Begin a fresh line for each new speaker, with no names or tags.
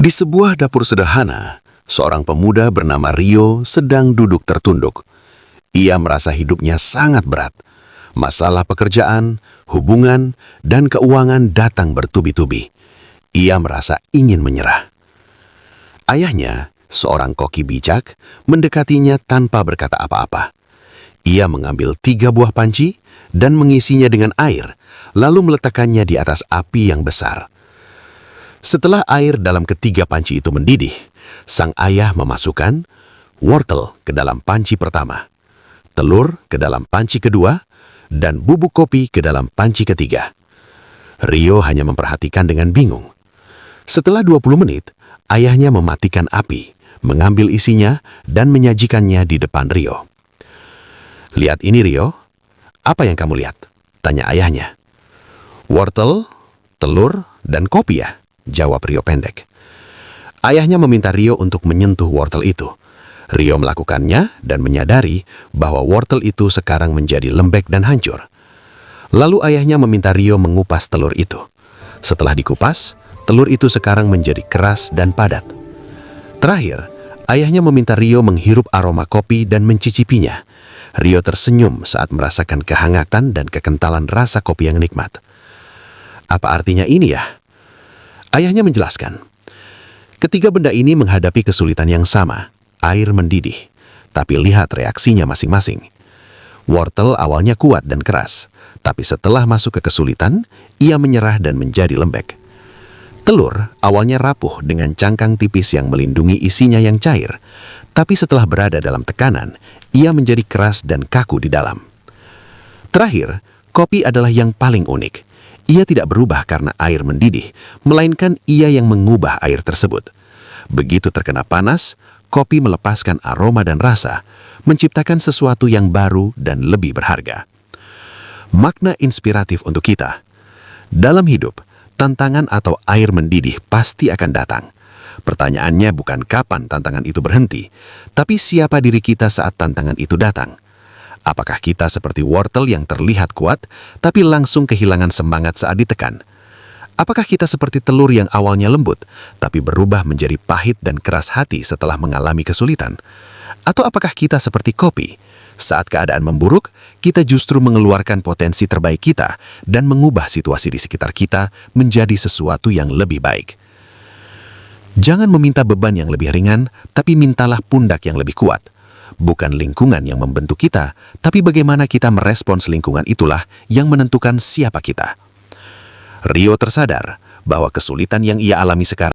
Di sebuah dapur sederhana, seorang pemuda bernama Rio sedang duduk tertunduk. Ia merasa hidupnya sangat berat. Masalah pekerjaan, hubungan, dan keuangan datang bertubi-tubi. Ia merasa ingin menyerah. Ayahnya, seorang koki bijak, mendekatinya tanpa berkata apa-apa. Ia mengambil 3 buah panci dan mengisinya dengan air, lalu meletakkannya di atas api yang besar. Setelah air dalam ketiga panci itu mendidih, sang ayah memasukkan wortel ke dalam panci pertama, telur ke dalam panci kedua, dan bubuk kopi ke dalam panci ketiga. Rio hanya memperhatikan dengan bingung. Setelah 20 menit, ayahnya mematikan api, mengambil isinya, dan menyajikannya di depan Rio. "Lihat ini, Rio. Apa yang kamu lihat?" tanya ayahnya. "Wortel, telur, dan kopi ya?" jawab Rio pendek. Ayahnya meminta Rio untuk menyentuh wortel itu. Rio melakukannya dan menyadari bahwa wortel itu sekarang menjadi lembek dan hancur. Lalu ayahnya meminta Rio mengupas telur itu. Setelah dikupas, telur itu sekarang menjadi keras dan padat. Terakhir, ayahnya meminta Rio menghirup aroma kopi dan mencicipinya. Rio tersenyum saat merasakan kehangatan dan kekentalan rasa kopi yang nikmat. "Apa artinya ini ya?" Ayahnya menjelaskan. Ketiga benda ini menghadapi kesulitan yang sama, air mendidih. Tapi lihat reaksinya masing-masing. Wortel awalnya kuat dan keras, tapi setelah masuk ke kesulitan, ia menyerah dan menjadi lembek. Telur awalnya rapuh dengan cangkang tipis yang melindungi isinya yang cair, tapi setelah berada dalam tekanan, ia menjadi keras dan kaku di dalam. Terakhir, kopi adalah yang paling unik. Ia tidak berubah karena air mendidih, melainkan ia yang mengubah air tersebut. Begitu terkena panas, kopi melepaskan aroma dan rasa, menciptakan sesuatu yang baru dan lebih berharga. Makna inspiratif untuk kita. Dalam hidup, tantangan atau air mendidih pasti akan datang. Pertanyaannya bukan kapan tantangan itu berhenti, tapi siapa diri kita saat tantangan itu datang. Apakah kita seperti wortel yang terlihat kuat, tapi langsung kehilangan semangat saat ditekan? Apakah kita seperti telur yang awalnya lembut, tapi berubah menjadi pahit dan keras hati setelah mengalami kesulitan? Atau apakah kita seperti kopi? Saat keadaan memburuk, kita justru mengeluarkan potensi terbaik kita dan mengubah situasi di sekitar kita menjadi sesuatu yang lebih baik. Jangan meminta beban yang lebih ringan, tapi mintalah pundak yang lebih kuat. Bukan lingkungan yang membentuk kita, tapi bagaimana kita merespons lingkungan itulah yang menentukan siapa kita. Rio tersadar bahwa kesulitan yang ia alami sekarang